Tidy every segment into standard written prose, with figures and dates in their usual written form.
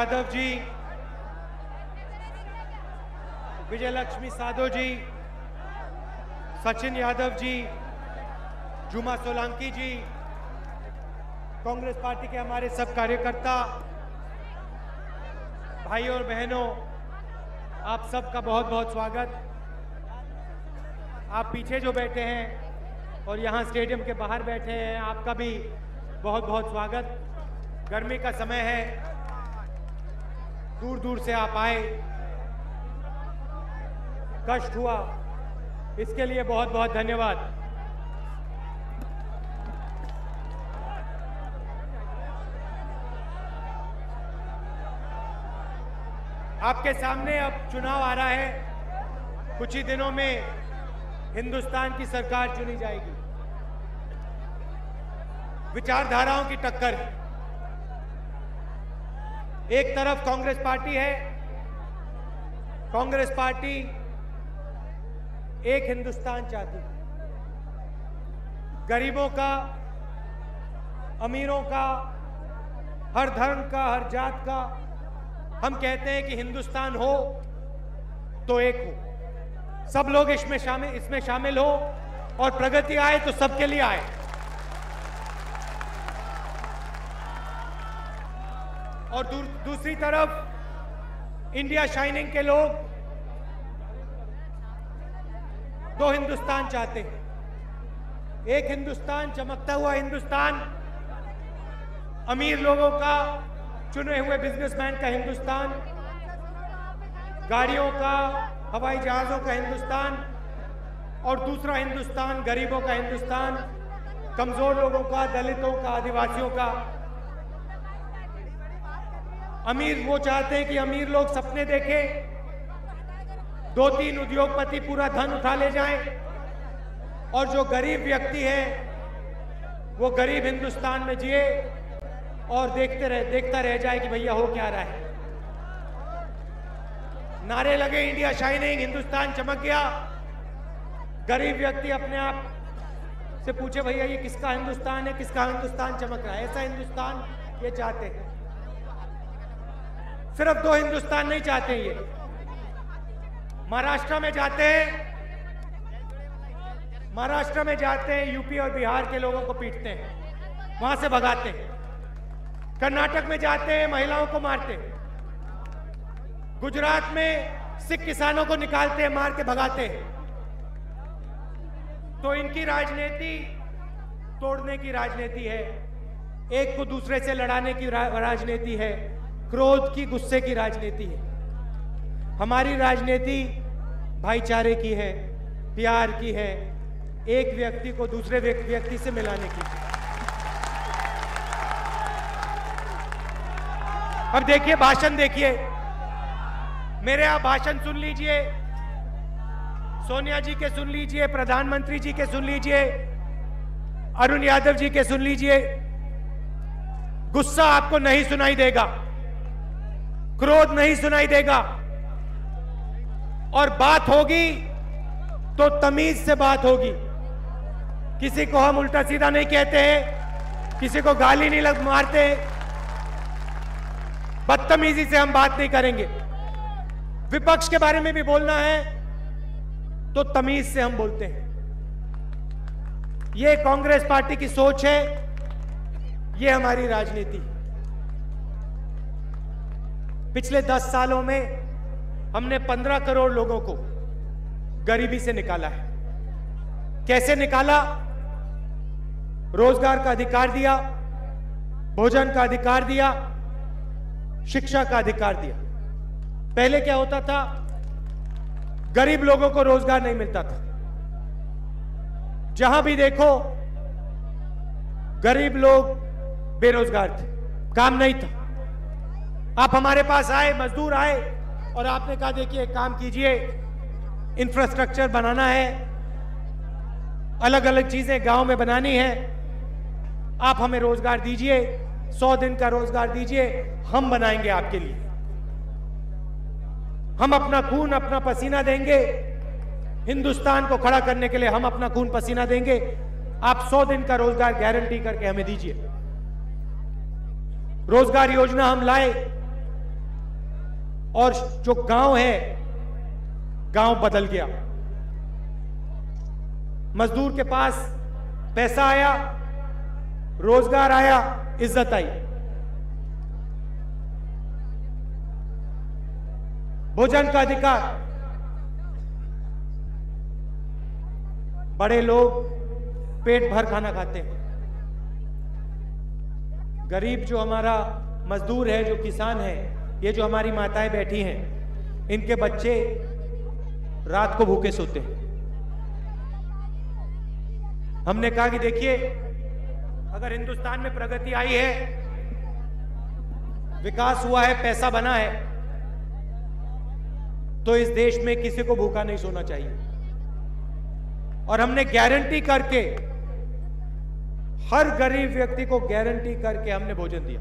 यादव जी, विजयलक्ष्मी साधो जी, सचिन यादव जी, जुमा सोलंकी जी, कांग्रेस पार्टी के हमारे सब कार्यकर्ता, भाइयों और बहनों, आप सबका बहुत बहुत स्वागत। आप पीछे जो बैठे हैं और यहाँ स्टेडियम के बाहर बैठे हैं, आपका भी बहुत बहुत स्वागत। गर्मी का समय है, दूर दूर से आप आए, कष्ट हुआ, इसके लिए बहुत बहुत धन्यवाद। आपके सामने अब चुनाव आ रहा है। कुछ ही दिनों में हिंदुस्तान की सरकार चुनी जाएगी। विचारधाराओं की टक्कर है। एक तरफ कांग्रेस पार्टी है। कांग्रेस पार्टी एक हिंदुस्तान चाहती है, गरीबों का, अमीरों का, हर धर्म का, हर जात का। हम कहते हैं कि हिंदुस्तान हो तो एक हो, सब लोग इसमें शामिल हो और प्रगति आए तो सबके लिए आए। और दूसरी तरफ इंडिया शाइनिंग के लोग दो हिंदुस्तान चाहते हैं। एक हिंदुस्तान, चमकता हुआ हिंदुस्तान, अमीर लोगों का, चुने हुए बिजनेसमैन का हिंदुस्तान, गाड़ियों का, हवाई जहाजों का हिंदुस्तान। और दूसरा हिंदुस्तान गरीबों का हिंदुस्तान, कमजोर लोगों का, दलितों का, आदिवासियों का। अमीर वो चाहते हैं कि अमीर लोग सपने देखें, 2-3 उद्योगपति पूरा धन उठा ले जाएं, और जो गरीब व्यक्ति है वो गरीब हिंदुस्तान में जिए और देखता रह जाए कि भैया हो क्या रहा है। नारे लगे इंडिया शाइनिंग, हिंदुस्तान चमक गया। गरीब व्यक्ति अपने आप से पूछे भैया ये किसका हिंदुस्तान है, किसका हिंदुस्तान चमक रहा है। ऐसा हिंदुस्तान ये चाहते हैं। सिर्फ दो हिंदुस्तान नहीं चाहते ये। महाराष्ट्र में जाते हैं, यूपी और बिहार के लोगों को पीटते हैं, वहां से भगाते हैं। कर्नाटक में जाते हैं, महिलाओं को मारते हैं। गुजरात में सिख किसानों को निकालते हैं, मार के भगाते हैं। तो इनकी राजनीति तोड़ने की राजनीति है, एक को दूसरे से लड़ाने की राजनीति है, क्रोध की, गुस्से की राजनीति है। हमारी राजनीति भाईचारे की है, प्यार की है, एक व्यक्ति को दूसरे व्यक्ति से मिलाने की। अब देखिए, भाषण देखिए, मेरे आप भाषण सुन लीजिए, सोनिया जी के सुन लीजिए, प्रधानमंत्री जी के सुन लीजिए, अरुण यादव जी के सुन लीजिए। गुस्सा आपको नहीं सुनाई देगा, क्रोध नहीं सुनाई देगा, और बात होगी तो तमीज से बात होगी। किसी को हम उल्टा सीधा नहीं कहते हैं, किसी को गाली नहीं मारते, बदतमीजी से हम बात नहीं करेंगे। विपक्ष के बारे में भी बोलना है तो तमीज से हम बोलते हैं। ये कांग्रेस पार्टी की सोच है, ये हमारी राजनीति। पिछले 10 सालों में हमने 15 करोड़ लोगों को गरीबी से निकाला है। कैसे निकाला? रोजगार का अधिकार दिया, भोजन का अधिकार दिया, शिक्षा का अधिकार दिया। पहले क्या होता था? गरीब लोगों को रोजगार नहीं मिलता था। जहां भी देखो गरीब लोग बेरोजगार थे, काम नहीं था। आप हमारे पास आए, मजदूर आए, और आपने कहा देखिए काम कीजिए, इंफ्रास्ट्रक्चर बनाना है, अलग अलग चीजें गांव में बनानी है, आप हमें रोजगार दीजिए, 100 दिन का रोजगार दीजिए, हम बनाएंगे आपके लिए। हम अपना खून अपना पसीना देंगे, हिंदुस्तान को खड़ा करने के लिए हम अपना खून पसीना देंगे। आप 100 दिन का रोजगार गारंटी करके हमें दीजिए। रोजगार योजना हम लाए, और जो गांव है, गांव बदल गया। मजदूर के पास पैसा आया, रोजगार आया, इज्जत आई। भोजन का अधिकार, बड़े लोग पेट भर खाना खाते हैं। गरीब जो हमारा मजदूर है, जो किसान है, ये जो हमारी माताएं बैठी हैं, इनके बच्चे रात को भूखे सोते हैं। हमने कहा कि देखिए, अगर हिंदुस्तान में प्रगति आई है, विकास हुआ है, पैसा बना है, तो इस देश में किसी को भूखा नहीं सोना चाहिए। और हमने गारंटी करके, हर गरीब व्यक्ति को गारंटी करके हमने भोजन दिया।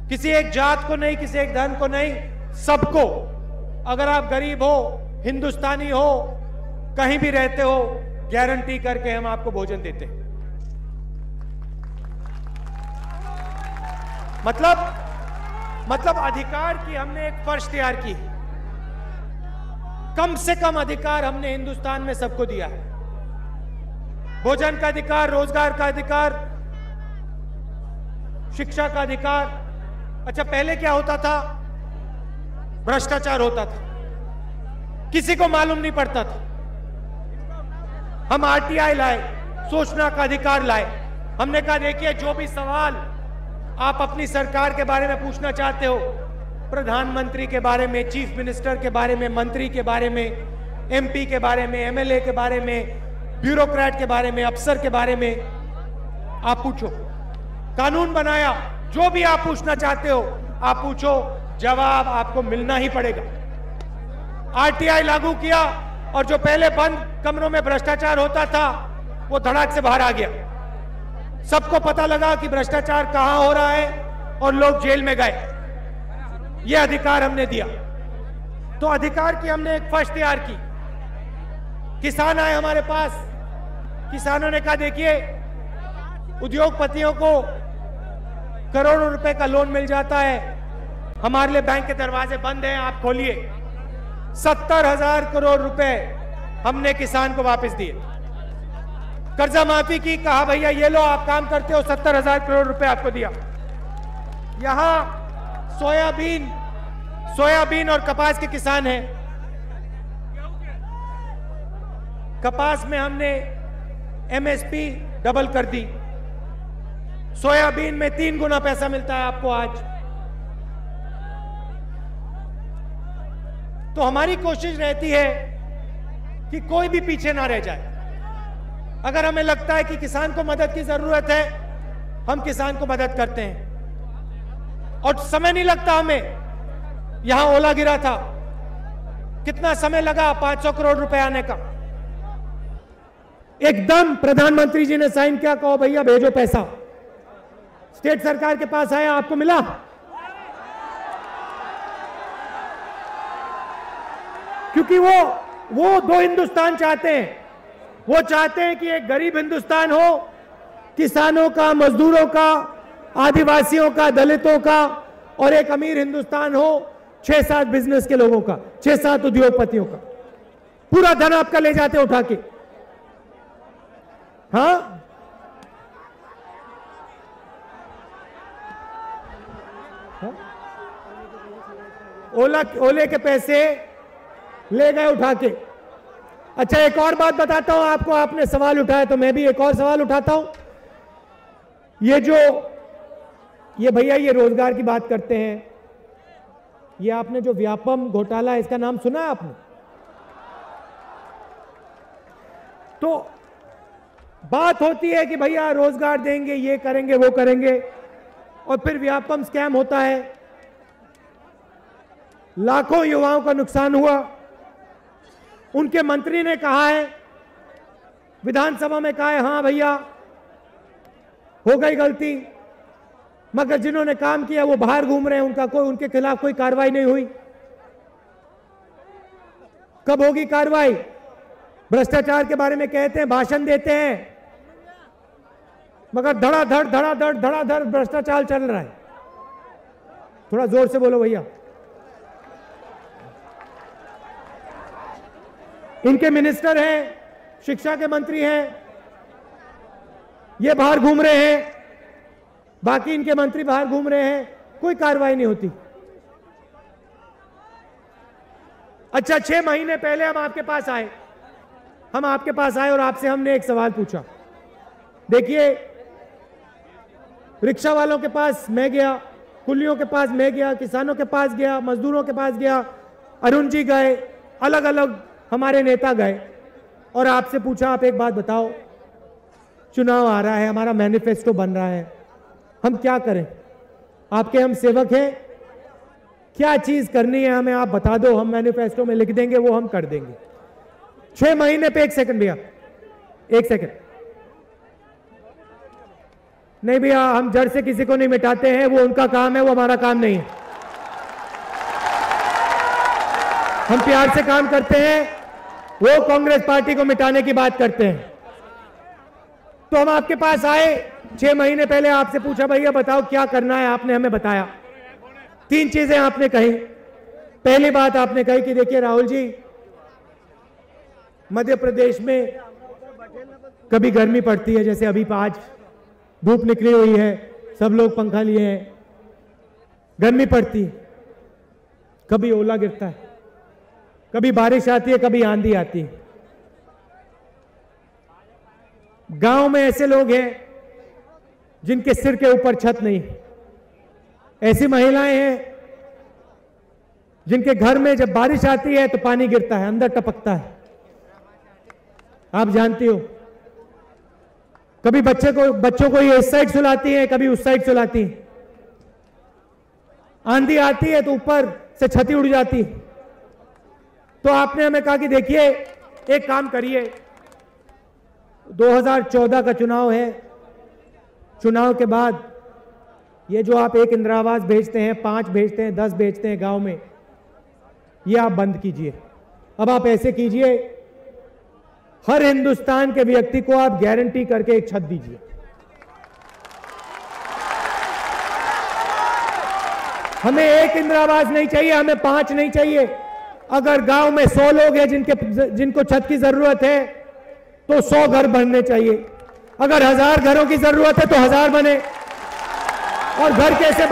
किसी एक जात को नहीं, किसी एक धर्म को नहीं, सबको। अगर आप गरीब हो, हिंदुस्तानी हो, कहीं भी रहते हो, गारंटी करके हम आपको भोजन देते हैं। मतलब अधिकार की हमने एक फर्श तैयार की। कम से कम अधिकार हमने हिंदुस्तान में सबको दिया है। भोजन का अधिकार, रोजगार का अधिकार, शिक्षा का अधिकार। अच्छा, पहले क्या होता था? भ्रष्टाचार होता था, किसी को मालूम नहीं पड़ता था। हम आरटीआई लाए, सूचना का अधिकार लाए। हमने कहा देखिए, जो भी सवाल आप अपनी सरकार के बारे में पूछना चाहते हो, प्रधानमंत्री के बारे में, चीफ मिनिस्टर के बारे में, मंत्री के बारे में, एमपी के बारे में, एमएलए के बारे में, ब्यूरोक्रेट के बारे में, अफसर के बारे में आप पूछो। कानून बनाया, जो भी आप पूछना चाहते हो आप पूछो, जवाब आपको मिलना ही पड़ेगा। आरटीआई लागू किया, और जो पहले बंद कमरों में भ्रष्टाचार होता था, वो धड़ाक से बाहर आ गया। सबको पता लगा कि भ्रष्टाचार कहां हो रहा है, और लोग जेल में गए। यह अधिकार हमने दिया। तो अधिकार की हमने एक फर्श तैयार की। किसान आए हमारे पास, किसानों ने कहा देखिए, उद्योगपतियों को करोड़ों रुपए का लोन मिल जाता है, हमारे लिए बैंक के दरवाजे बंद हैं, आप खोलिए। 70,000 करोड़ रुपए हमने किसान को वापस दिए। कर्जा माफी की, कहा भैया ये लो, आप काम करते हो, 70,000 करोड़ रुपए आपको दिया। यहां सोयाबीन और कपास के किसान हैं। कपास में हमने एमएसपी डबल कर दी। सोयाबीन में 3 गुना पैसा मिलता है आपको आज। तो हमारी कोशिश रहती है कि कोई भी पीछे ना रह जाए। अगर हमें लगता है कि किसान को मदद की जरूरत है, हम किसान को मदद करते हैं। और समय नहीं लगता हमें। यहां ओला गिरा था, कितना समय लगा 500 करोड़ रुपए आने का। एकदम प्रधानमंत्री जी ने साइन किया, कहो भैया भेजो पैसा। स्टेट सरकार के पास आया, आपको मिला? क्योंकि वो 2 हिंदुस्तान चाहते हैं। वो चाहते हैं कि एक गरीब हिंदुस्तान हो, किसानों का, मजदूरों का, आदिवासियों का, दलितों का, और एक अमीर हिंदुस्तान हो 6-7 बिजनेस के लोगों का, 6-7 उद्योगपतियों का। पूरा धन आपका ले जाते उठा के। हाँ, ओले के पैसे ले गए उठा के। अच्छा, एक और बात बताता हूं आपको, आपने सवाल उठाया तो मैं भी एक और सवाल उठाता हूं। ये भैया ये रोजगार की बात करते हैं। ये आपने जो व्यापम घोटाला है, इसका नाम सुना है आपने? तो बात होती है कि भैया रोजगार देंगे, ये करेंगे, वो करेंगे, और फिर व्यापम स्कैम होता है। लाखों युवाओं का नुकसान हुआ। उनके मंत्री ने कहा है, विधानसभा में कहा है, हां भैया हो गई गलती, मगर जिन्होंने काम किया वो बाहर घूम रहे हैं, उनके खिलाफ कोई कार्रवाई नहीं हुई। कब होगी कार्रवाई? भ्रष्टाचार के बारे में कहते हैं, भाषण देते हैं, मगर धड़ाधड़ भ्रष्टाचार चल रहा है। थोड़ा जोर से बोलो भैया। इनके मिनिस्टर हैं, शिक्षा के मंत्री हैं, ये बाहर घूम रहे हैं, बाकी इनके मंत्री बाहर घूम रहे हैं, कोई कार्रवाई नहीं होती। अच्छा, 6 महीने पहले हम आपके पास आए और आपसे हमने एक सवाल पूछा। देखिए, रिक्शा वालों के पास मैं गया, कुलियों के पास मैं गया, किसानों के पास गया, मजदूरों के पास गया, अरुण जी गए, अलग अलग हमारे नेता गए और आपसे पूछा, आप एक बात बताओ, चुनाव आ रहा है, हमारा मैनिफेस्टो बन रहा है, हम क्या करें? आपके हम सेवक हैं, क्या चीज करनी है हमें आप बता दो, हम मैनिफेस्टो में लिख देंगे, वो हम कर देंगे। 6 महीने पे 1 सेकंड भैया, 1 सेकंड नहीं भैया, हम जड़ से किसी को नहीं मिटाते हैं, वो उनका काम है, वो हमारा काम नहीं है। हम प्यार से काम करते हैं, वो कांग्रेस पार्टी को मिटाने की बात करते हैं। तो हम आपके पास आए, 6 महीने पहले आपसे पूछा, भैया बताओ क्या करना है, आपने हमें बताया। 3 चीजें आपने कही। पहली बात आपने कही कि देखिए राहुल जी, मध्य प्रदेश में कभी गर्मी पड़ती है, जैसे अभी आज धूप निकली हुई है, सब लोग पंखा लिए हैं, गर्मी पड़ती है, कभी ओला गिरता है, कभी बारिश आती है, कभी आंधी आती है। गांव में ऐसे लोग हैं जिनके सिर के ऊपर छत नहीं, ऐसी महिलाएं हैं जिनके घर में जब बारिश आती है तो पानी गिरता है, अंदर टपकता है, आप जानती हो। कभी बच्चों को ये इस साइड सुलाती है, कभी उस साइड सुलाती है। आंधी आती है तो ऊपर से छती उड़ जाती है। तो आपने हमें कहा कि देखिए एक काम करिए, 2014 का चुनाव है, चुनाव के बाद ये जो आप 1 इंदिरा आवास भेजते हैं, 5 भेजते हैं, 10 भेजते हैं गांव में, ये आप बंद कीजिए। अब आप ऐसे कीजिए, हर हिंदुस्तान के व्यक्ति को आप गारंटी करके एक छत दीजिए। हमें 1 इंदिरा आवास नहीं चाहिए, हमें 5 नहीं चाहिए। अगर गांव में 100 लोग हैं जिनको छत की जरूरत है तो 100 घर बनने चाहिए। अगर 1000 घरों की जरूरत है तो 1000 बने। और घर कैसे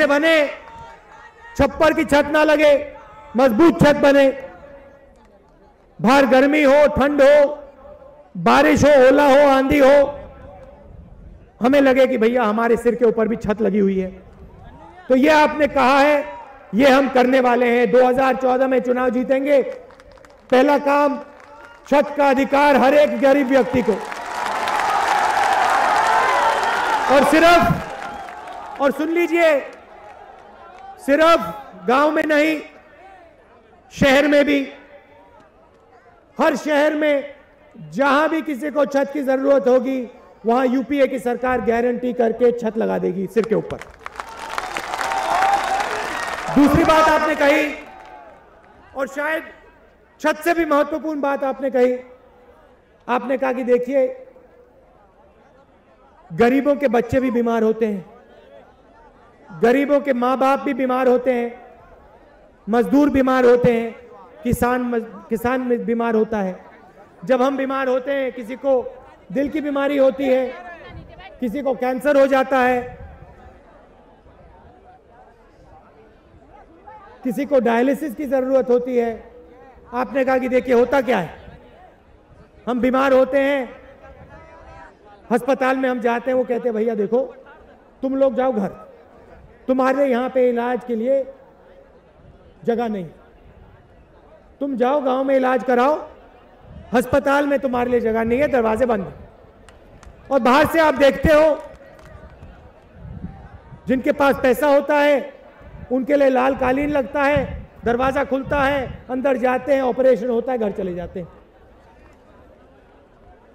बने? छप्पर की छत ना लगे, मजबूत छत बने। बाहर गर्मी हो, ठंड हो, बारिश हो, ओला हो, आंधी हो, हमें लगे कि भैया हमारे सिर के ऊपर भी छत लगी हुई है। तो ये आपने कहा है, ये हम करने वाले हैं। 2014 में चुनाव जीतेंगे, पहला काम छत का अधिकार हर एक गरीब व्यक्ति को। और सुन लीजिए, सिर्फ गांव में नहीं, शहर में भी, हर शहर में जहां भी किसी को छत की जरूरत होगी, वहां यूपीए की सरकार गारंटी करके छत लगा देगी सिर के ऊपर। दूसरी बात आपने कही, और शायद छत से भी महत्वपूर्ण बात आपने कही, आपने कहा कि देखिए गरीबों के बच्चे भी बीमार होते हैं, गरीबों के मां बाप भी बीमार होते हैं, मजदूर बीमार होते हैं, किसान बीमार होता है। जब हम बीमार होते हैं, किसी को दिल की बीमारी होती है, किसी को कैंसर हो जाता है, किसी को डायलिसिस की जरूरत होती है। आपने कहा कि देखिए होता क्या है, हम बीमार होते हैं, अस्पताल में हम जाते हैं, वो कहते हैं भैया देखो तुम लोग जाओ घर, तुम्हारे यहाँ पे इलाज के लिए जगह नहीं, तुम जाओ गांव में इलाज कराओ, अस्पताल में तुम्हारे लिए जगह नहीं है, दरवाजे बंद। और बाहर से आप देखते हो जिनके पास पैसा होता है उनके लिए लाल कालीन लगता है, दरवाजा खुलता है, अंदर जाते हैं, ऑपरेशन होता है, घर चले जाते हैं।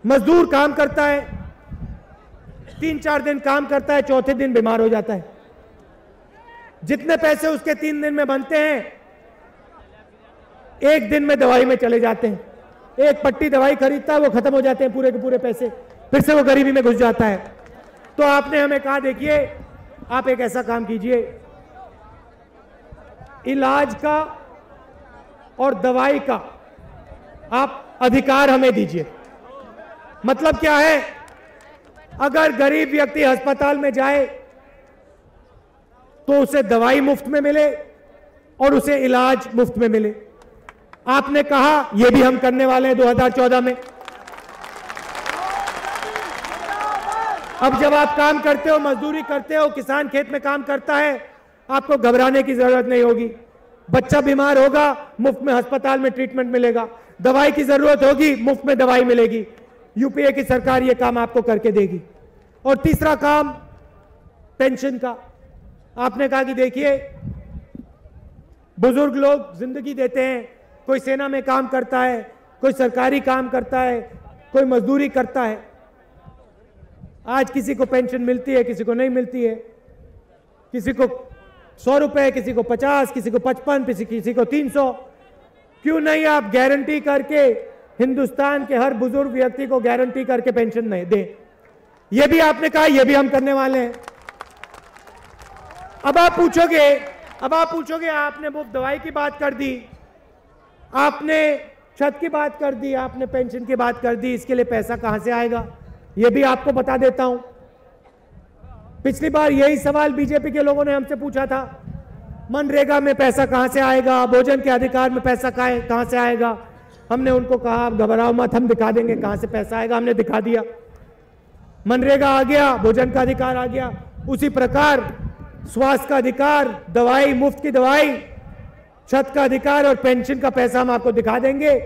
मजदूर काम करता है, 3-4 दिन काम करता है, चौथे दिन बीमार हो जाता है। जितने पैसे उसके 3 दिन में बनते हैं, 1 दिन में दवाई में चले जाते हैं। एक पट्टी दवाई खरीदता है, वो खत्म हो जाते हैं पूरे के पूरे पैसे, फिर से वो गरीबी में घुस जाता है। तो आपने हमें कहा देखिए आप एक ऐसा काम कीजिए, इलाज का और दवाई का आप अधिकार हमें दीजिए। मतलब क्या है, अगर गरीब व्यक्ति अस्पताल में जाए तो उसे दवाई मुफ्त में मिले और उसे इलाज मुफ्त में मिले। आपने कहा यह भी हम करने वाले हैं 2014 में। अब जब आप काम करते हो, मजदूरी करते हो, किसान खेत में काम करता है, आपको घबराने की जरूरत नहीं होगी। बच्चा बीमार होगा, मुफ्त में अस्पताल में ट्रीटमेंट मिलेगा। दवाई की जरूरत होगी, मुफ्त में दवाई मिलेगी। यूपीए की सरकार ये काम आपको करके देगी। और तीसरा काम पेंशन का। आपने कहा कि देखिए, बुजुर्ग लोग जिंदगी देते हैं, कोई सेना में काम करता है, कोई सरकारी काम करता है, कोई मजदूरी करता है। आज किसी को पेंशन मिलती है, किसी को नहीं मिलती है, किसी को 100 रुपए, किसी को 50, किसी को 55, किसी को 300। क्यों नहीं आप गारंटी करके हिंदुस्तान के हर बुजुर्ग व्यक्ति को गारंटी करके पेंशन नहीं दें? यह भी आपने कहा, यह भी हम करने वाले हैं। अब आप पूछोगे आपने मुफ्त दवाई की बात कर दी, आपने छत की बात कर दी, आपने पेंशन की बात कर दी, इसके लिए पैसा कहां से आएगा? यह भी आपको बता देता हूं। पिछली बार यही सवाल बीजेपी के लोगों ने हमसे पूछा था, मनरेगा में पैसा कहां से आएगा, भोजन के अधिकार में पैसा कहां से आएगा? हमने उनको कहा आप घबराओ मत, हम दिखा देंगे कहां से पैसा आएगा। हमने दिखा दिया, मनरेगा आ गया, भोजन का अधिकार आ गया। उसी प्रकार स्वास्थ्य का अधिकार, दवाई, मुफ्त की दवाई, छत का अधिकार और पेंशन का पैसा हम आपको दिखा देंगे,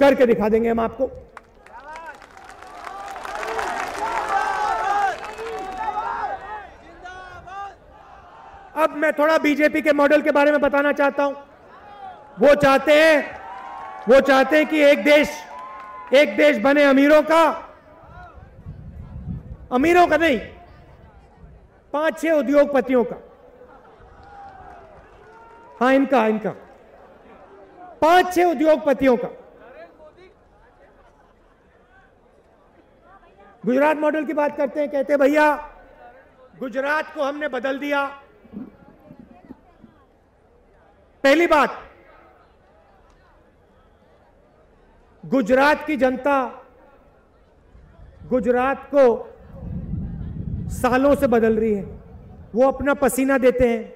करके दिखा देंगे हम आपको। अब मैं थोड़ा बीजेपी के मॉडल के बारे में बताना चाहता हूं। वो चाहते हैं कि एक देश बने अमीरों का नहीं, 5-6 उद्योगपतियों का। हाँ, इनका 5-6 उद्योगपतियों का। गुजरात मॉडल की बात करते हैं, कहते हैं भैया गुजरात को हमने बदल दिया। पहली बात, गुजरात की जनता गुजरात को सालों से बदल रही है। वो अपना पसीना देते हैं।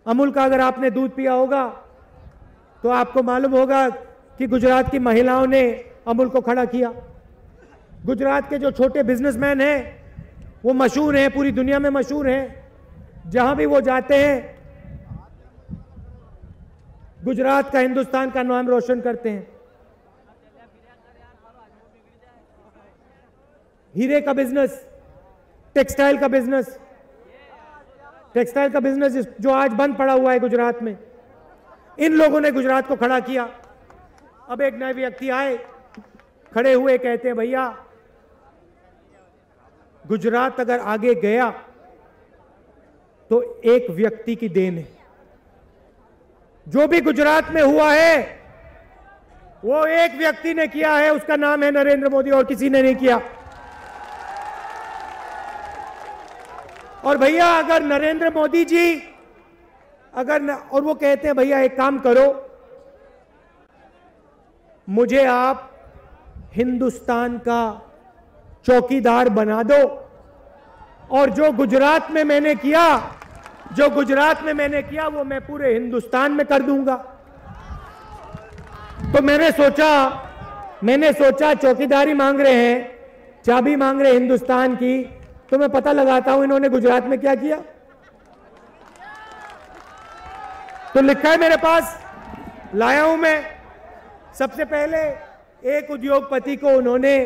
अमूल का अगर आपने दूध पिया होगा तो आपको मालूम होगा कि गुजरात की महिलाओं ने अमूल को खड़ा किया। गुजरात के जो छोटे बिजनेसमैन हैं वो मशहूर हैं, पूरी दुनिया में मशहूर हैं। जहां भी वो जाते हैं गुजरात का, हिंदुस्तान का नाम रोशन करते हैं। हीरे का बिजनेस, टेक्सटाइल का बिजनेस जो आज बंद पड़ा हुआ है गुजरात में, इन लोगों ने गुजरात को खड़ा किया। अब एक नए व्यक्ति आए, खड़े हुए, कहते हैं भैया गुजरात अगर आगे गया तो एक व्यक्ति की देन है। जो भी गुजरात में हुआ है वो एक व्यक्ति ने किया है, उसका नाम है नरेंद्र मोदी, और किसी ने नहीं किया। और भैया अगर नरेंद्र मोदी जी और वो कहते हैं भैया एक काम करो, मुझे आप हिंदुस्तान का चौकीदार बना दो, और जो गुजरात में मैंने किया वो मैं पूरे हिंदुस्तान में कर दूंगा। तो मैंने सोचा चौकीदारी मांग रहे हैं, चाबी मांग रहे हिंदुस्तान की, तो मैं पता लगाता हूं इन्होंने गुजरात में क्या किया। तो लिखा है मेरे पास, लाया हूं मैं। सबसे पहले एक उद्योगपति को उन्होंने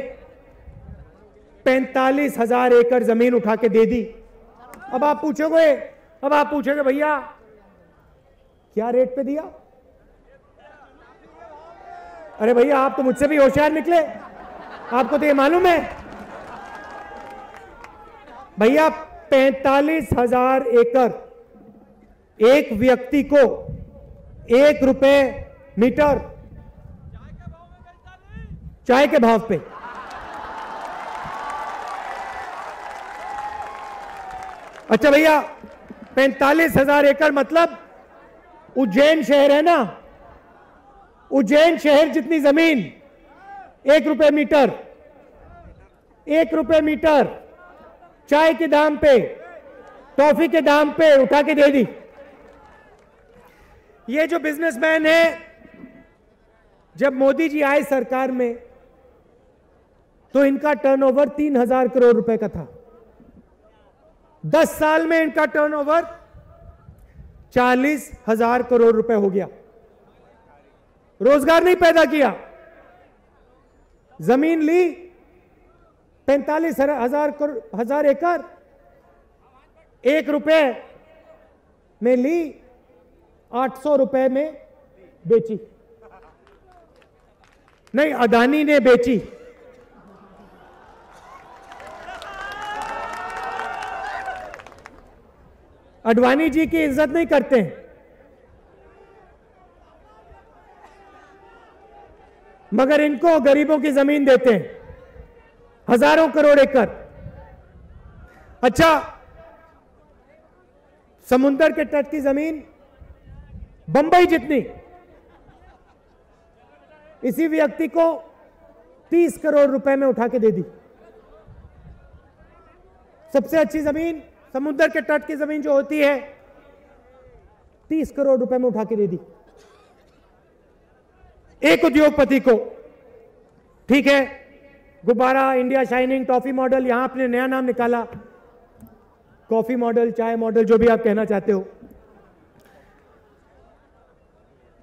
45,000 एकड़ जमीन उठा के दे दी। अब आप पूछोगे भैया क्या रेट पे दिया? अरे भैया आप तो मुझसे भी होशियार निकले, आपको तो ये मालूम है। भैया 45,000 एकड़ एक व्यक्ति को 1 रुपए मीटर चाय के भाव पे। अच्छा भैया 45,000 एकड़ मतलब उज्जैन शहर है ना, उज्जैन शहर जितनी जमीन 1 रुपए मीटर, 1 रुपए मीटर चाय के दाम पे, टॉफी के दाम पे उठा के दे दी। ये जो बिजनेसमैन है, जब मोदी जी आए सरकार में तो इनका टर्नओवर 3,000 करोड़ रुपए का था। 10 साल में इनका टर्नओवर 40,000 करोड़ रुपए हो गया। रोजगार नहीं पैदा किया, जमीन ली 45,000 एकड़, 1 रुपए में ली, 800 रुपए में बेची। नहीं, अदानी ने बेची। अडवाणी जी की इज्जत नहीं करते हैं, मगर इनको गरीबों की जमीन देते हैं, हजारों करोड़ एकड़। अच्छा, समुंदर के तट की जमीन बंबई जितनी, इसी व्यक्ति को 30 करोड़ रुपए में उठा के दे दी। सबसे अच्छी जमीन समुद्र के तट की जमीन जो होती है 30 करोड़ रुपए में उठा के दे दी एक उद्योगपति को। ठीक है, गुब्बारा, इंडिया शाइनिंग, टॉफी मॉडल, यहां आपने नया नाम निकाला, कॉफी मॉडल, चाय मॉडल, जो भी आप कहना चाहते हो।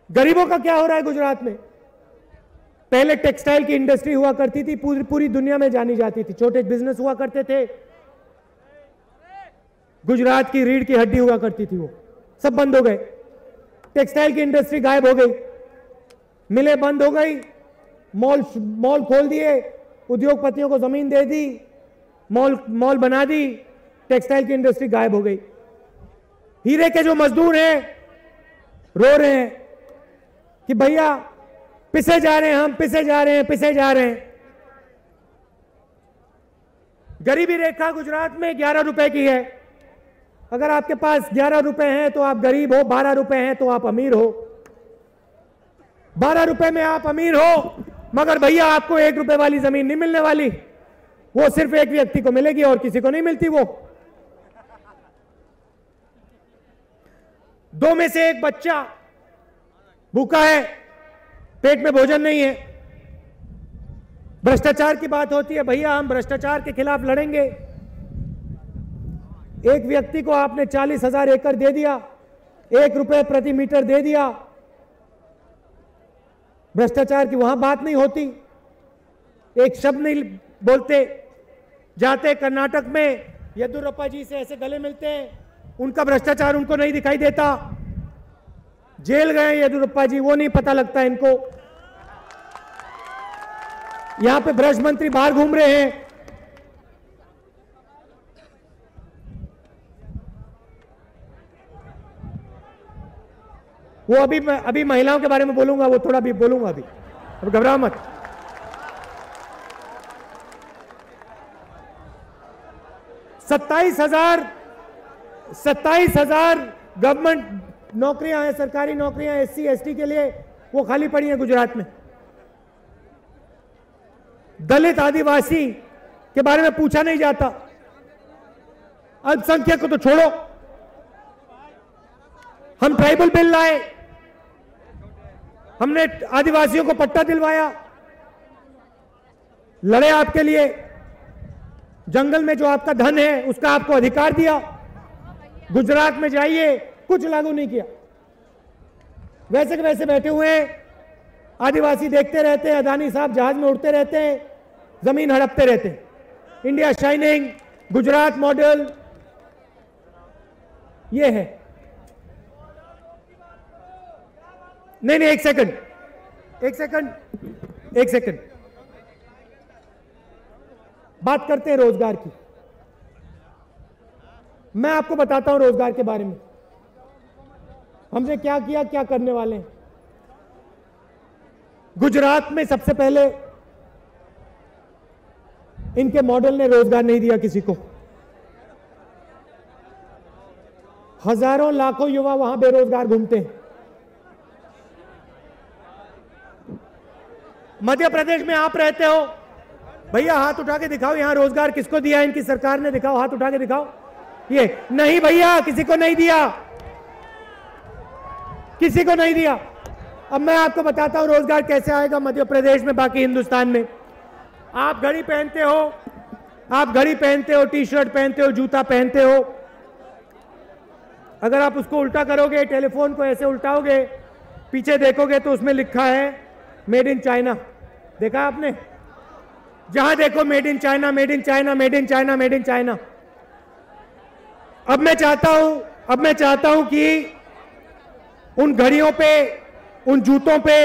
गरीबों का क्या हो रहा है गुजरात में? पहले टेक्सटाइल की इंडस्ट्री हुआ करती थी, पूरी दुनिया में जानी जाती थी, छोटे बिजनेस हुआ करते थे, गुजरात की रीढ़ की हड्डी हुआ करती थी, वो सब बंद हो गए। टेक्सटाइल की इंडस्ट्री गायब हो गई, मिलें बंद हो गई, मॉल खोल दिए, उद्योगपतियों को जमीन दे दी, मॉल बना दी, टेक्सटाइल की इंडस्ट्री गायब हो गई। हीरे के जो मजदूर हैं रो रहे हैं कि भैया पिसे जा रहे हैं, हम पिसे जा रहे हैं, पिसे जा रहे हैं। गरीबी रेखा गुजरात में 11 रुपए की है। अगर आपके पास 11 रुपए हैं तो आप गरीब हो, 12 रुपए हैं तो आप अमीर हो। 12 रुपए में आप अमीर हो, मगर भैया आपको 1 रुपए वाली जमीन नहीं मिलने वाली, वो सिर्फ एक व्यक्ति को मिलेगी और किसी को नहीं मिलती। वो 2 में से 1 बच्चा भूखा है, पेट में भोजन नहीं है। भ्रष्टाचार की बात होती है, भैया हम भ्रष्टाचार के खिलाफ लड़ेंगे। एक व्यक्ति को आपने 40,000 एकड़ दे दिया, 1 रुपए प्रति मीटर दे दिया, भ्रष्टाचार की वहां बात नहीं होती, एक शब्द नहीं बोलते। जाते कर्नाटक में येदियुरप्पा जी से ऐसे गले मिलते हैं, उनका भ्रष्टाचार उनको नहीं दिखाई देता। जेल गए येदियुरप्पा जी, वो नहीं पता लगता इनको। यहां पे भ्रष्ट मंत्री बाहर घूम रहे हैं। वो अभी महिलाओं के बारे में बोलूंगा, वो थोड़ा भी बोलूंगा अभी घबराओ मत। सत्ताईस हजार गवर्नमेंट नौकरियां हैं, सरकारी नौकरियां SC ST के लिए, वो खाली पड़ी हैं गुजरात में। दलित आदिवासी के बारे में पूछा नहीं जाता। अल्पसंख्यक को तो छोड़ो, हम ट्राइबल बिल लाए, हमने आदिवासियों को पट्टा दिलवाया, लड़े आपके लिए, जंगल में जो आपका धन है उसका आपको अधिकार दिया। गुजरात में जाइए, कुछ लागू नहीं किया। वैसे के वैसे बैठे हुए हैं, आदिवासी देखते रहते हैं, अदानी साहब जहाज में उड़ते रहते हैं, जमीन हड़पते रहते हैं। इंडिया शाइनिंग, गुजरात मॉडल, ये है। नहीं, एक सेकंड, बात करते हैं रोजगार की। मैं आपको बताता हूं रोजगार के बारे में, हमने क्या किया, क्या करने वाले हैं। गुजरात में सबसे पहले इनके मॉडल ने रोजगार नहीं दिया किसी को। हजारों लाखों युवा वहां बेरोजगार घूमते हैं। मध्य प्रदेश में आप रहते हो, भैया हाथ उठा के दिखाओ, यहां रोजगार किसको दिया इनकी सरकार ने, दिखाओ, हाथ उठा के दिखाओ। ये नहीं भैया, किसी को नहीं दिया, किसी को नहीं दिया। अब मैं आपको बताता हूं रोजगार कैसे आएगा मध्य प्रदेश में, बाकी हिंदुस्तान में। आप घड़ी पहनते हो, आप घड़ी पहनते हो, टी शर्ट पहनते हो, जूता पहनते हो, अगर आप उसको उल्टा करोगे, टेलीफोन को ऐसे उल्टाओगे, पीछे देखोगे तो उसमें लिखा है मेड इन चाइना। देखा आपने? जहां देखो made in China, made in China, made in China, made in China. अब मैं चाहता हूं कि उन घड़ियों पे, उन जूतों पे,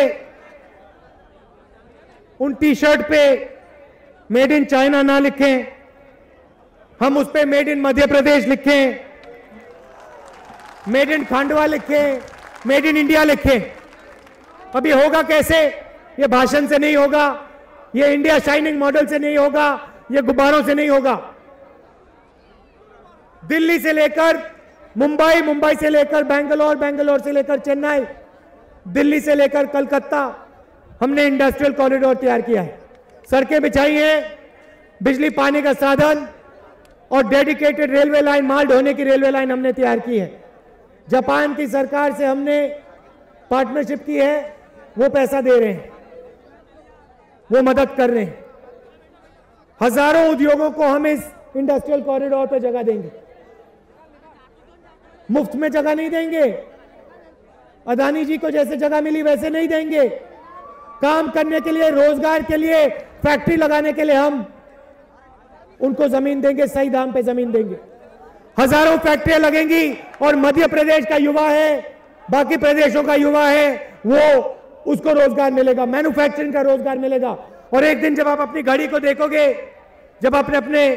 उन टी शर्ट पे मेड इन चाइना ना लिखें, हम उस पे मेड इन मध्य प्रदेश लिखें, मेड इन खांडवा लिखें, मेड इन इंडिया लिखें। अब ये होगा कैसे? ये भाषण से नहीं होगा, ये इंडिया शाइनिंग मॉडल से नहीं होगा, ये गुब्बारों से नहीं होगा। दिल्ली से लेकर मुंबई, मुंबई से लेकर बेंगलोर, बेंगलोर से लेकर चेन्नई, दिल्ली से लेकर कलकत्ता, हमने इंडस्ट्रियल कॉरिडोर तैयार किया है, सड़कें बिछाई हैं, बिजली पानी का साधन और डेडिकेटेड रेलवे लाइन, माल ढोने की रेलवे लाइन हमने तैयार की है। जापान की सरकार से हमने पार्टनरशिप की है, वो पैसा दे रहे हैं, वो मदद कर रहे हैं। हजारों उद्योगों को हम इस इंडस्ट्रियल कॉरिडोर पर जगह देंगे, मुफ्त में जगह नहीं देंगे। अदानी जी को जैसे जगह मिली वैसे नहीं देंगे। काम करने के लिए, रोजगार के लिए, फैक्ट्री लगाने के लिए हम उनको जमीन देंगे, सही दाम पे जमीन देंगे। हजारों फैक्ट्रियां लगेंगी और मध्य प्रदेश का युवा है, बाकी प्रदेशों का युवा है, वो उसको रोजगार मिलेगा, मैन्युफैक्चरिंग का रोजगार मिलेगा। और एक दिन जब आप अपनी घड़ी को देखोगे, जब आप अपने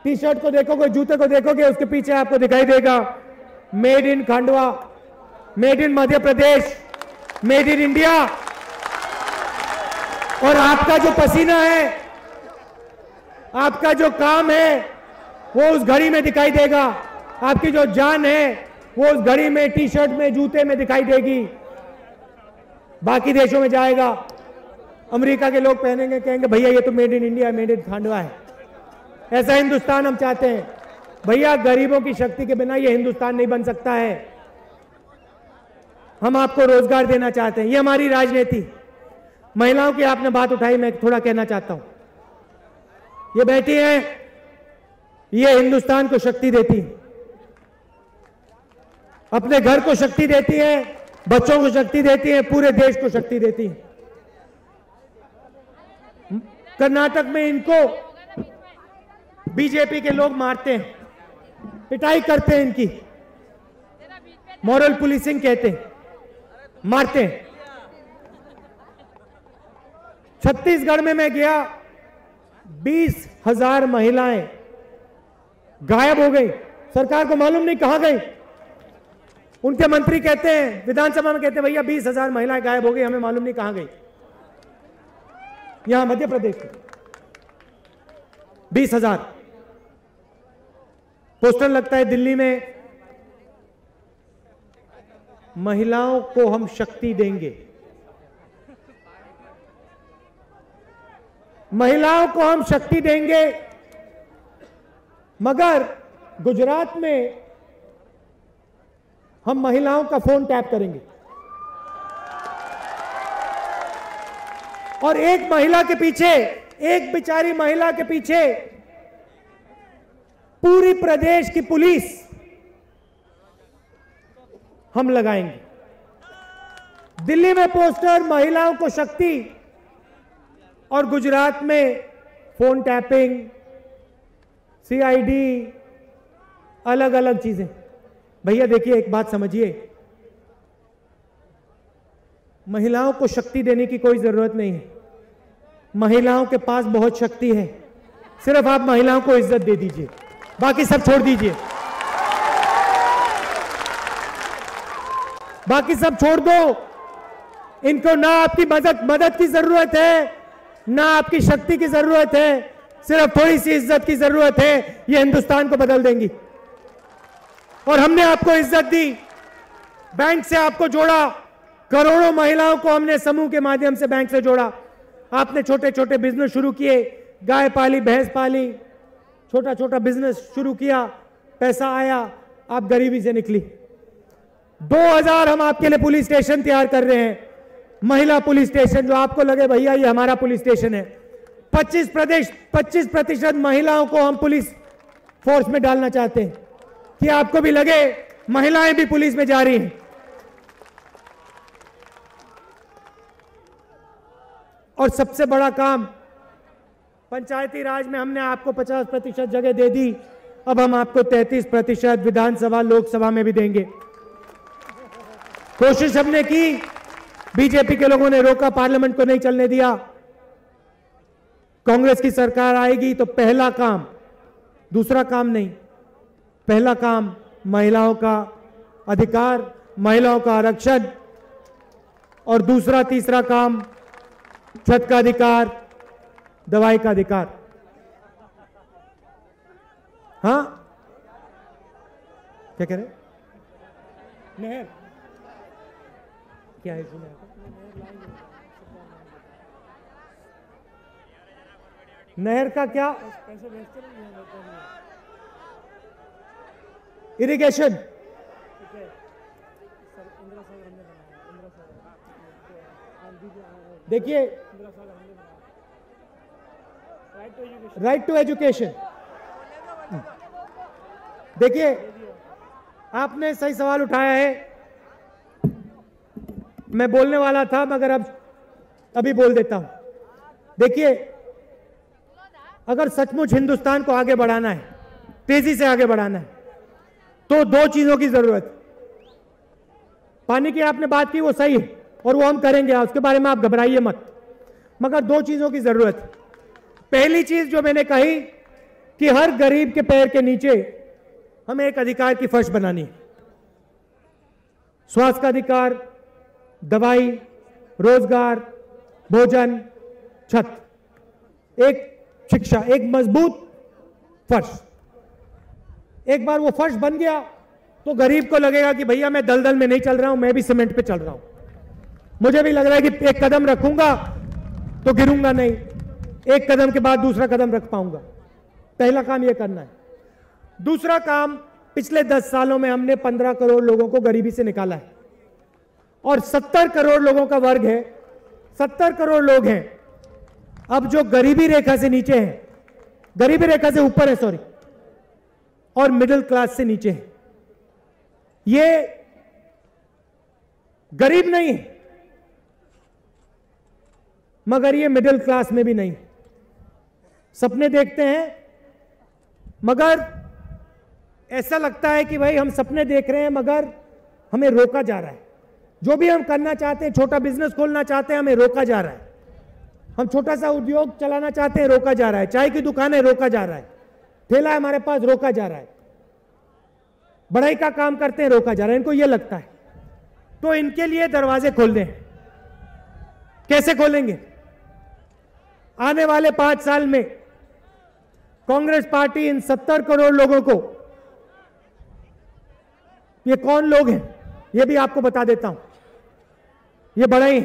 टी शर्ट को देखोगे, जूते को देखोगे, उसके पीछे आपको दिखाई देगा made in Khandwa, made in Madhya Pradesh, made in India. और आपका जो पसीना है, आपका जो काम है, वो उस घड़ी में दिखाई देगा। आपकी जो जान है वो उस घड़ी में, टी शर्ट में, जूते में दिखाई देगी। बाकी देशों में जाएगा, अमेरिका के लोग पहनेंगे, कहेंगे भैया ये तो made in India, made in Khandwa है। ऐसा हिंदुस्तान हम चाहते हैं भैया। गरीबों की शक्ति के बिना ये हिंदुस्तान नहीं बन सकता है। हम आपको रोजगार देना चाहते हैं, ये हमारी राजनीति। महिलाओं की आपने बात उठाई, मैं थोड़ा कहना चाहता हूं। ये बैठी हैं, ये हिंदुस्तान को शक्ति देती है, अपने घर को शक्ति देती है, बच्चों को शक्ति देती है, पूरे देश को शक्ति देती है। कर्नाटक में इनको बीजेपी के लोग मारते हैं, पिटाई करते हैं, इनकी मॉरल पुलिसिंग कहते हैं, मारते हैं। छत्तीसगढ़ में मैं गया, 20,000 महिलाएं गायब हो गई, सरकार को मालूम नहीं कहां गई। उनके मंत्री कहते हैं, विधानसभा में कहते हैं भैया 20,000 महिलाएं गायब हो गई, हमें मालूम नहीं कहां गई। यहां मध्य प्रदेश में 20,000 पोस्टर लगता है दिल्ली में, महिलाओं को हम शक्ति देंगे, महिलाओं को हम शक्ति देंगे। मगर गुजरात में हम महिलाओं का फोन टैप करेंगे और एक महिला के पीछे, एक बेचारी महिला के पीछे पूरी प्रदेश की पुलिस हम लगाएंगे। दिल्ली में पोस्टर महिलाओं को शक्ति और गुजरात में फोन टैपिंग, सीआईडी, अलग अलग चीजें। भैया देखिए, एक बात समझिए, महिलाओं को शक्ति देने की कोई जरूरत नहीं है। महिलाओं के पास बहुत शक्ति है, सिर्फ आप महिलाओं को इज्जत दे दीजिए, बाकी सब छोड़ दीजिए, बाकी सब छोड़ दो। इनको ना आपकी मदद की जरूरत है, ना आपकी शक्ति की जरूरत है, सिर्फ थोड़ी सी इज्जत की जरूरत है। ये हिंदुस्तान को बदल देंगी। और हमने आपको इज्जत दी, बैंक से आपको जोड़ा, करोड़ों महिलाओं को हमने समूह के माध्यम से बैंक से जोड़ा। आपने छोटे छोटे बिजनेस शुरू किए, गाय पाली, भैंस पाली, छोटा छोटा बिजनेस शुरू किया, पैसा आया, आप गरीबी से निकली। 2000 हम आपके लिए पुलिस स्टेशन तैयार कर रहे हैं, महिला पुलिस स्टेशन, जो आपको लगे भैया ये हमारा पुलिस स्टेशन है। 25% महिलाओं को हम पुलिस फोर्स में डालना चाहते हैं कि आपको भी लगे महिलाएं भी पुलिस में जा रही हैं। और सबसे बड़ा काम, पंचायती राज में हमने आपको 50% जगह दे दी, अब हम आपको 33% विधानसभा लोकसभा में भी देंगे। कोशिश हमने की, बीजेपी के लोगों ने रोका, पार्लियामेंट को नहीं चलने दिया। कांग्रेस की सरकार आएगी तो पहला काम, दूसरा काम नहीं, पहला काम महिलाओं का अधिकार, महिलाओं का आरक्षण, और दूसरा तीसरा काम छत का अधिकार, दवाई का अधिकार। हाँ क्या कह रहे? नहर क्या है? नहर का क्या? इरिगेशन। देखिए, राइट टू एजुकेशन। देखिए, आपने सही सवाल उठाया है, मैं बोलने वाला था मगर अब अभी बोल देता हूं। देखिए, अगर सचमुच हिंदुस्तान को आगे बढ़ाना है, तेजी से आगे बढ़ाना है, तो दो चीजों की जरूरत। पानी की आपने बात की, वो सही है और वो हम करेंगे, उसके बारे में आप घबराइए मत, मगर दो चीजों की जरूरत है। पहली चीज जो मैंने कही कि हर गरीब के पैर के नीचे हमें एक अधिकार की फर्श बनानी है। स्वास्थ्य का अधिकार, दवाई, रोजगार, भोजन, छत, एक शिक्षा, एक मजबूत फर्श। एक बार वो फर्श बन गया तो गरीब को लगेगा कि भैया मैं दलदल में नहीं चल रहा हूं, मैं भी सीमेंट पे चल रहा हूं। मुझे भी लग रहा है कि एक कदम रखूंगा तो गिरूंगा नहीं, एक कदम के बाद दूसरा कदम रख पाऊंगा। पहला काम यह करना है। दूसरा काम, पिछले 10 सालों में हमने 15 करोड़ लोगों को गरीबी से निकाला है और 70 करोड़ लोगों का वर्ग है, 70 करोड़ लोग हैं अब जो गरीबी रेखा से नीचे हैं, गरीबी रेखा से ऊपर है सॉरी, और मिडिल क्लास से नीचे है। ये गरीब नहीं है मगर ये मिडिल क्लास में भी नहीं। सपने देखते हैं मगर ऐसा लगता है कि भाई हम सपने देख रहे हैं मगर हमें रोका जा रहा है। जो भी हम करना चाहते हैं, छोटा बिजनेस खोलना चाहते हैं, हमें रोका जा रहा है। हम छोटा सा उद्योग चलाना चाहते हैं, रोका जा रहा है। चाय की दुकान है, रोका जा रहा है। ठेला है हमारे पास, रोका जा रहा है। बढ़ाई का काम करते हैं, रोका जा रहा है। इनको ये लगता है, तो इनके लिए दरवाजे खोल दें। कैसे खोलेंगे? आने वाले 5 साल में कांग्रेस पार्टी इन 70 करोड़ लोगों को, ये कौन लोग हैं ये भी आपको बता देता हूं। ये बढ़ई,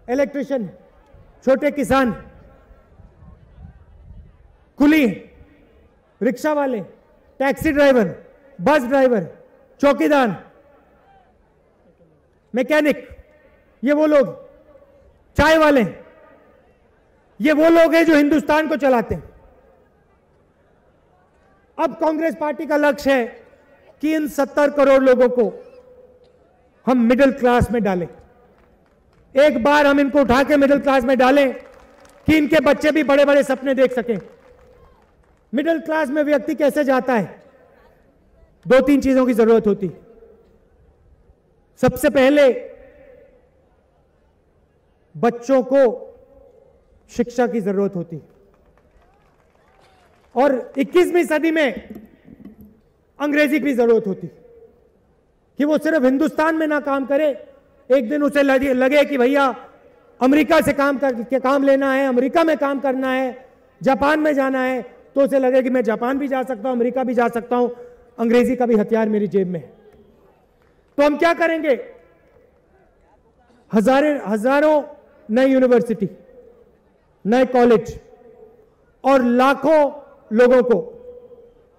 इलेक्ट्रिशियन, छोटे किसान, कुली, रिक्शा वाले, टैक्सी ड्राइवर, बस ड्राइवर, चौकीदार, मैकेनिक, ये वो लोग, चाय वाले, ये वो लोग हैं जो हिंदुस्तान को चलाते हैं। अब कांग्रेस पार्टी का लक्ष्य है कि इन 70 करोड़ लोगों को हम मिडिल क्लास में डालें। एक बार हम इनको उठा के मिडिल क्लास में डालें कि इनके बच्चे भी बड़े बड़े सपने देख सकें। मिडिल क्लास में व्यक्ति कैसे जाता है? 2-3 चीजों की जरूरत होती। सबसे पहले बच्चों को शिक्षा की जरूरत होती और 21वीं सदी में अंग्रेजी की जरूरत होती कि वो सिर्फ हिंदुस्तान में ना काम करे। एक दिन उसे लगे कि भैया अमेरिका से काम लेना है, अमेरिका में काम करना है, जापान में जाना है, तो उसे लगे कि मैं जापान भी जा सकता हूं, अमेरिका भी जा सकता हूं, अंग्रेजी का भी हथियार मेरी जेब में है। तो हम क्या करेंगे? हजारों नई यूनिवर्सिटी, नए कॉलेज और लाखों लोगों को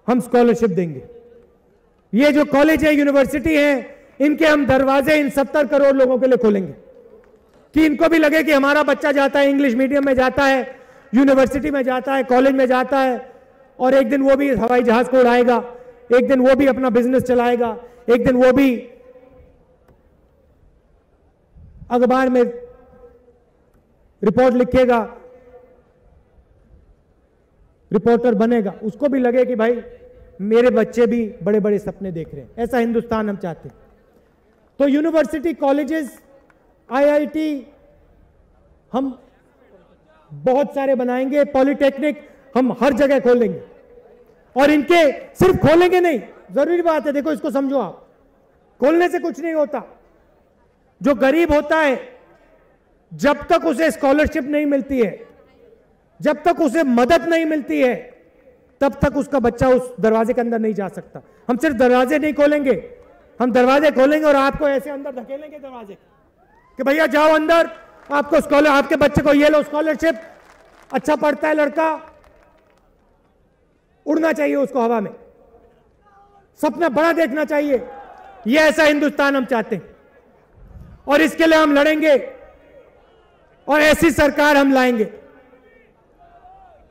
हम स्कॉलरशिप देंगे। ये जो कॉलेज है, यूनिवर्सिटी है, इनके हम दरवाजे इन 70 करोड़ लोगों के लिए खोलेंगे कि इनको भी लगे कि हमारा बच्चा जाता है, इंग्लिश मीडियम में जाता है, यूनिवर्सिटी में जाता है, कॉलेज में जाता है, और एक दिन वो भी हवाई जहाज को उड़ाएगा, एक दिन वो भी अपना बिजनेस चलाएगा, एक दिन वो भी अखबार में रिपोर्ट लिखेगा, रिपोर्टर बनेगा, उसको भी लगे कि भाई मेरे बच्चे भी बड़े बड़े सपने देख रहे हैं। ऐसा हिंदुस्तान हम चाहते हैं। तो यूनिवर्सिटी, कॉलेजेस, आईआईटी हम बहुत सारे बनाएंगे, पॉलिटेक्निक हम हर जगह खोलेंगे, और इनके सिर्फ खोलेंगे नहीं, जरूरी बात है, देखो इसको समझो आप, खोलने से कुछ नहीं होता। जो गरीब होता है, जब तक उसे स्कॉलरशिप नहीं मिलती है, जब तक उसे मदद नहीं मिलती है, तब तक उसका बच्चा उस दरवाजे के अंदर नहीं जा सकता। हम सिर्फ दरवाजे नहीं खोलेंगे, हम दरवाजे खोलेंगे और आपको ऐसे अंदर धकेलेंगे दरवाजे कि भैया जाओ अंदर, आपको स्कॉलर, आपके बच्चे को ये लो स्कॉलरशिप, अच्छा पढ़ता है लड़का, उड़ना चाहिए उसको हवा में, सपना बड़ा देखना चाहिए। ये ऐसा हिंदुस्तान हम चाहते हैं और इसके लिए हम लड़ेंगे और ऐसी सरकार हम लाएंगे।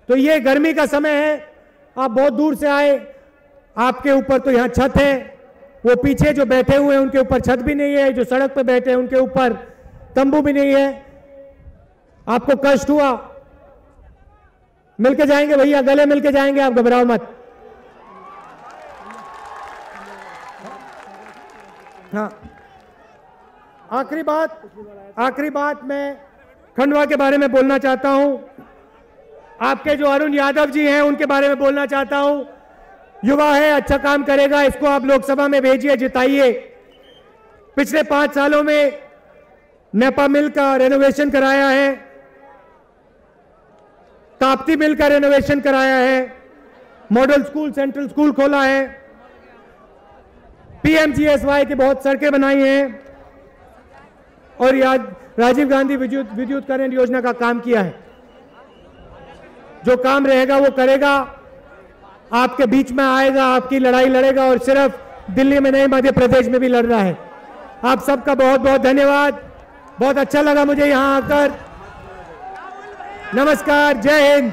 तो ये गर्मी का समय है, आप बहुत दूर से आए, आपके ऊपर तो यहां छत है, वो पीछे जो बैठे हुए हैं उनके ऊपर छत भी नहीं है, जो सड़क पे बैठे हैं उनके ऊपर तंबू भी नहीं है। आपको कष्ट हुआ, मिलके जाएंगे भैया, गले मिलके जाएंगे, आप घबराओ मत। हाँ, आखिरी बात मैं खंडवा के बारे में बोलना चाहता हूं। आपके जो अरुण यादव जी हैं उनके बारे में बोलना चाहता हूं। युवा है, अच्छा काम करेगा, इसको आप लोकसभा में भेजिए, जिताइए। पिछले 5 सालों में नेपा मिल का रेनोवेशन कराया है, ताप्ती मिल का रेनोवेशन कराया है, मॉडल स्कूल, सेंट्रल स्कूल खोला है, पीएमजीएसवाई की बहुत सड़कें बनाई हैं, और राजीव गांधी विद्युतीकरण योजना का काम किया है। जो काम रहेगा वो करेगा, आपके बीच में आएगा, आपकी लड़ाई लड़ेगा, और सिर्फ दिल्ली में नहीं, मध्य प्रदेश में भी लड़ रहा है। आप सबका बहुत बहुत धन्यवाद, बहुत अच्छा लगा मुझे यहां आकर। नमस्कार, जय हिंद।